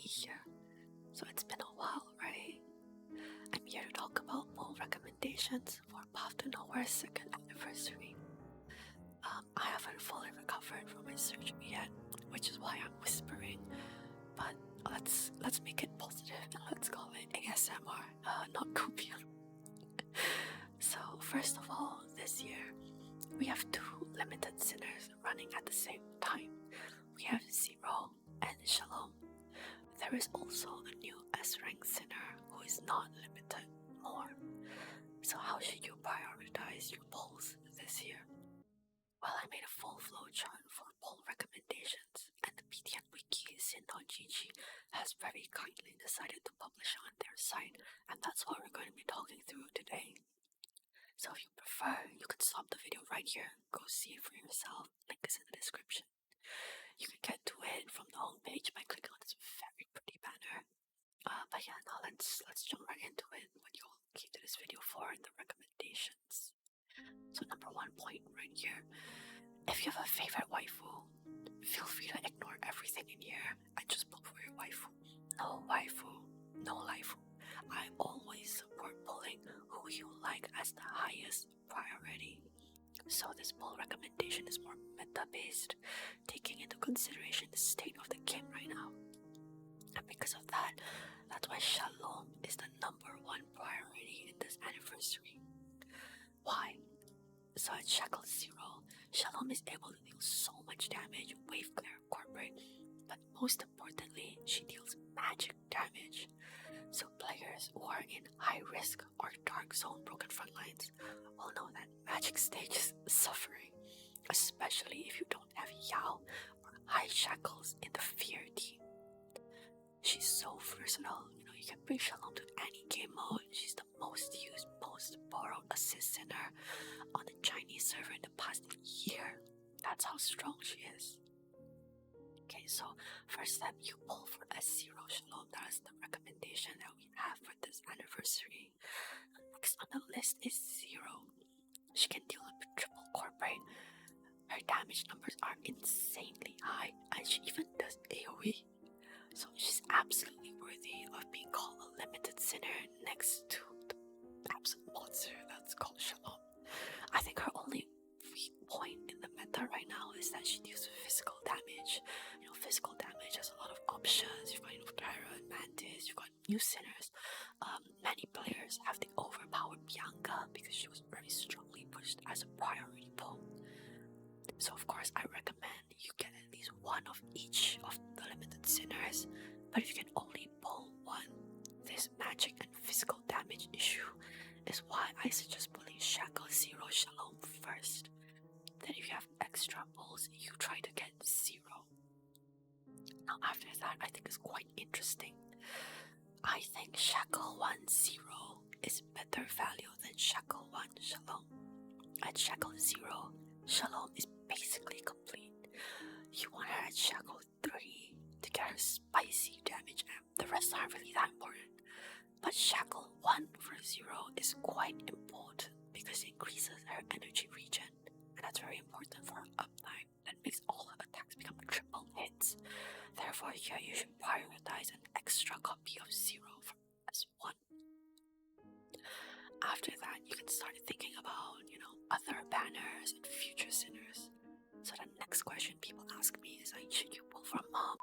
here. So it's been a while, right? I'm here to talk about poll recommendations for Path to Nowhere's 2nd anniversary. I haven't fully recovered from my surgery yet, which is why I'm whispering. But let's make it positive and let's call it ASMR, not copium. So first of all, this year we have 2 limited sinners running at the same time. We have Zero and Shalom. There is also a new S-rank sinner who is not limited more. So how should you prioritize your polls this year? Well, I made a full flowchart for poll recommendations, and the PTN wiki sin.gg has very kindly decided to publish on their site, and that's what we're going to be talking through today. So if you prefer, you can stop the video right here, go see it for yourself, link is in the description. You can get to it from the homepage by clicking on this very pretty banner. But yeah, now let's jump right into it, what you all came to this video for, and the recommendations. So number 1 point right here, if you have a favorite waifu, feel free to ignore everything in here and just pull for your waifu. No waifu, no laifu. I always support pulling who you like as the highest priority. So this poll recommendation is more meta-based, taking into consideration the state of the game right now. And because of that, that's why Shalom is the number 1 priority in this anniversary. Why? So at Shackles 0, Shalom is able to deal so much damage, wave clear, corporate, but most importantly, she deals magic damage. So players who are in high risk or dark zone broken front lines will know that magic stage is suffering, especially if you don't have Yao or high Shackles in the fear team. She's so versatile, you can bring Shalom to any game mode. She's the most used, most borrowed assist center on the Chinese server in the past year. That's how strong she is. Okay, so first step, you pull for S0 Shalom. That is the recommendation that we have for this anniversary. Next on the list is Zero. She can deal a triple corporate. Her damage numbers are insanely high, and she even does AoE. So she's absolutely worthy of being called a limited sinner next to the absolute monster that's called Shalom. I think her only weak point in the meta right now is that she deals physical damage. Physical damage has a lot of options. You've got Kyra and Mantis, you've got new sinners. Many players have the overpowered Bianca because she was very strongly pushed as a priority pull. So of course I recommend you get at least 1 of each of the limited sinners, but if you can only pull 1, this magic and physical damage issue is why I suggest pulling Shackles 0 Shalom first. Then if you have extra pulls, you try to get 0. Now after that, I think it's quite interesting. I think Shackle 1 0 is better value than Shackle 1 Shalom. At Shackle 0, Shalom is basically complete. You want her at Shackle 3 to get her spicy damage amp. The rest aren't really that important. But Shackle 1 for 0 is quite important because it increases her energy regen. And that's very important for her uptime. That makes all her attacks become triple hits. Therefore, here you should prioritize an extra copy of 0 for S1. After that, you can start thinking about, other banners and future sinners. So the next question people ask me is like, should you pull for mom?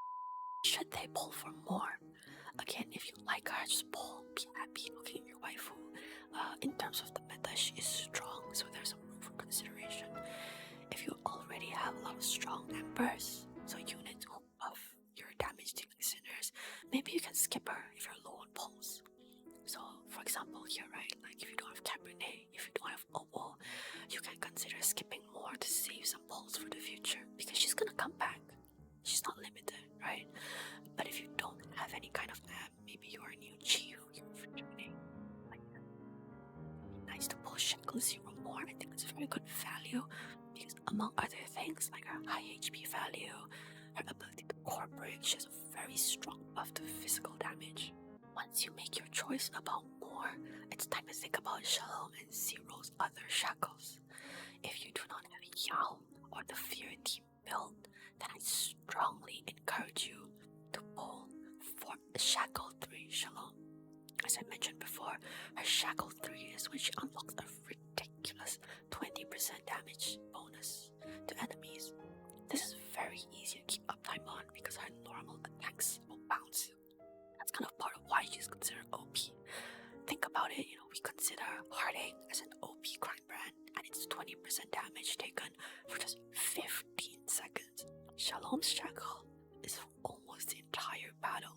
Should they pull for more? Again, if you like her, just pull. Be happy looking at your waifu. In terms of the meta, she is strong, so there's some room for consideration. If you already have a lot of strong embers, so units who buff your damage dealing sinners, maybe you can skip her if you're low on pulls. So, for example, here, right, like if you don't have Cabernet, if you don't have Owo, you can consider skipping more to save some pulls for the future, because she's gonna come back. She's not limited, right? But if you don't have any kind of app, maybe you're a new chief, you're returning, like that. Nice to pull Shackles 0 more. I think it's a very good value, because among other things, like her high HP value, her ability to corporate, she has a very strong buff to physical damage. Once you make your choice about more, it's time to think about Shalom and Zero's other Shackles. If you do not have Yao or the Fear Team build, then I strongly encourage you to pull for Shackle 3 Shalom. As I mentioned before, her Shackle 3 is when she unlocks a ridiculous 20% damage bonus to enemies. This is very easy to keep uptime on because her normal attacks will bounce. That's kind of part of why she's considered OP. Think about it, we consider Heartache as an OP crime brand, and it's 20% damage taken for just 15 seconds. Shalom's Shackle is for almost the entire battle.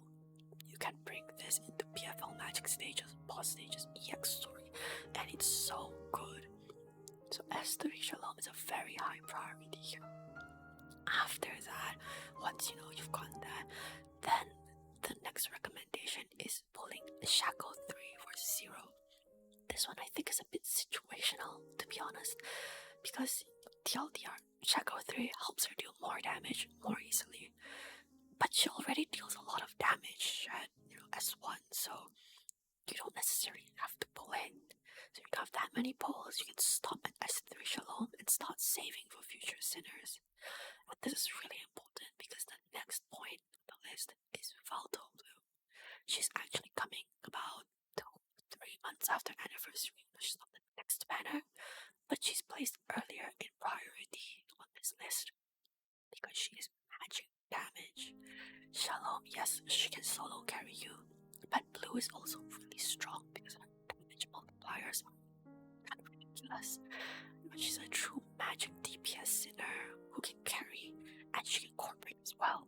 You can bring this into PFL magic stages, boss stages, EX story, and it's so good. So S3 Shalom is a very high priority here. After that, once you've gotten that, then the next recommendation is pulling the Shackle 3 for 0. This one I think is a bit situational, to be honest, because TLDR, Shackle 3 helps her deal more damage more easily, but she already deals a lot of damage at S1, so you don't necessarily have to pull in. So you don't have that many pulls, you can stop at S3 Shalom and start saving for future sinners. But this is really important because the next point on the list is Vautour Bleu. She's actually coming about 3 months after anniversary. She's not the next banner, but she's placed earlier in priority on this list because she is magic damage. Shalom, yes, she can solo carry you, but Blue is also really strong because her damage multipliers are kind of ridiculous. She's a true magic DPS sinner who can carry, and she can corporate as well.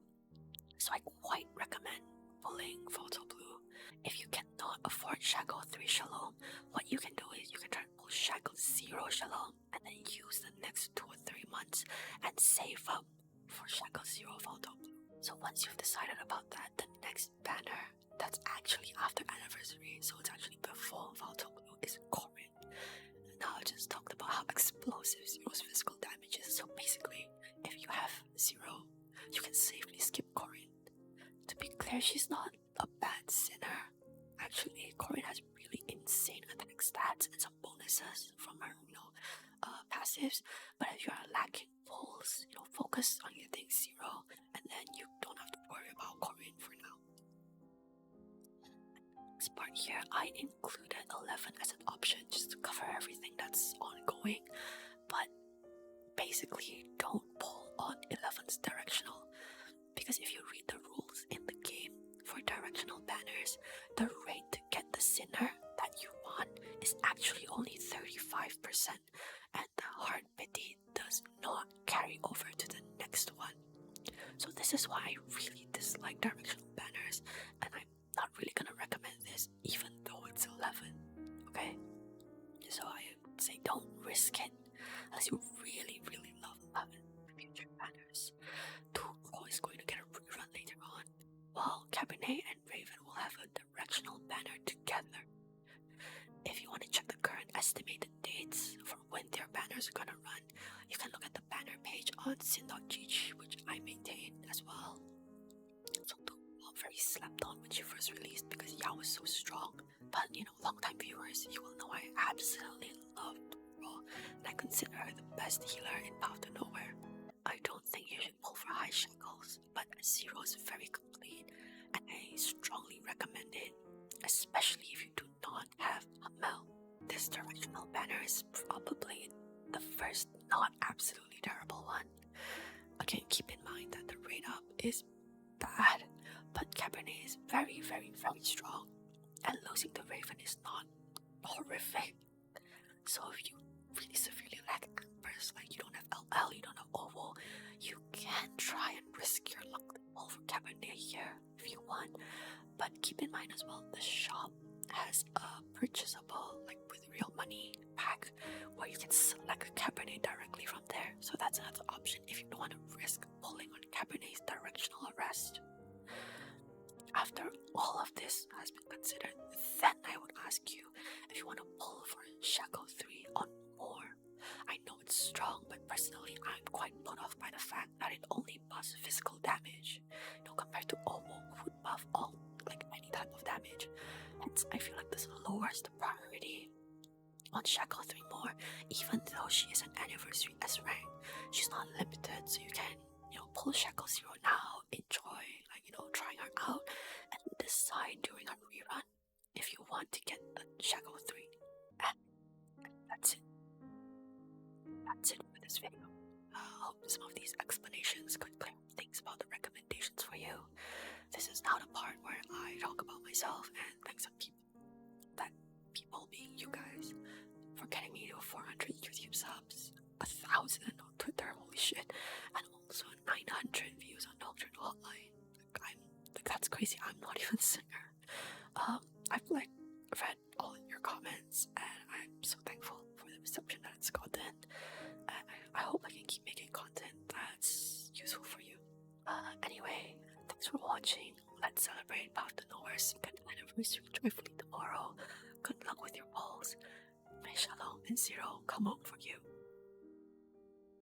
So I quite recommend pulling Vautour Bleu. If you cannot afford Shackle 3 Shalom, what you can do is you can try to pull Shackle 0 Shalom and then use the next 2 or 3 months and save up for Shackle 0 Vautour Bleu. So once you've decided about that, the next banner that's actually after anniversary, so it's actually before Vautour Bleu, is Korryn. Now I just talked about how explosive Zero's physical damage is, so basically, if you have Zero, you can safely skip Korryn. To be clear, she's not a bad sinner. Actually, Korryn has really insane attack stats and some bonuses from her, passives, but if you are lacking pulls, focus on getting Zero, and then you don't have to worry about Korryn for now. This part here, I included 11 as an option just to cover everything that's ongoing, but basically don't pull on 11's Directional, because if you read the rules in the game for Directional banners, the rate to get the sinner that you want is actually only 35%, and the hard pity does not carry over to the next one. So this is why I really dislike Directional banners, and I'm not really gonna recommend this even though it's 11, okay? So I would say don't risk it unless you really, really love 11 future banners. Tuco is going to get a rerun later on, while Cabernet and Raven will have a Directional banner together. If you want to check the current estimated dates for when their banners are gonna run, you can look at the banner page on sin.gg, which I maintain as well. So Tuco very slept on when she first released because Yao was so strong, but long-time viewers, you will know I absolutely love Tuco, and I consider her the best healer in Path to Nowhere. I don't think you should pull for high Shackles, but Zero is very complete, and I strongly recommend it, especially if you do not have Hamel. This Directional banner is probably the first not absolutely terrible one. Again, keep in mind that the rate up is bad, but Cabernet is very, very, very strong, and losing the Raven is not horrific. So if you really severely lack numbers, like you don't have LL, you don't have OVO, you can try and risk your luck to pull for Cabernet here if you want. But keep in mind as well, the shop has a purchasable, like with real money pack, where you can select Cabernet directly from there. So that's another option if you don't want to risk pulling on Cabernet's Directional arrest. After all of this has been considered, then I would ask you if you want to pull for Shackle 3 on more. I know it's strong, but personally I'm quite put off by the fact that it only buffs physical damage, compared to Omo, who would buff all, any type of damage. Hence, I feel like this lowers the priority on Shackle 3 more, even though she is an anniversary S rank. She's not limited, so you can, pull Shackle 0 now, enjoy, trying her out, and this decide during our rerun if you want to get the Shackle 3. And that's it. That's it for this video. I hope some of these explanations could clear up things about the recommendations for you. This is now the part where I talk about myself and thank some people. That people being you guys for getting me to 400 YouTube subs, 1,000 on Twitter, holy shit, and also 900 views on Doctrine Hotline. That's crazy. I'm not even a singer. I've read all your comments, and I'm so thankful for the reception that it's gotten. I hope I can keep making content that's useful for you. Anyway, thanks for watching. Let's celebrate Path to Nowhere's 2nd anniversary joyfully tomorrow. Good luck with your polls. May Shalom and Zero come out for you.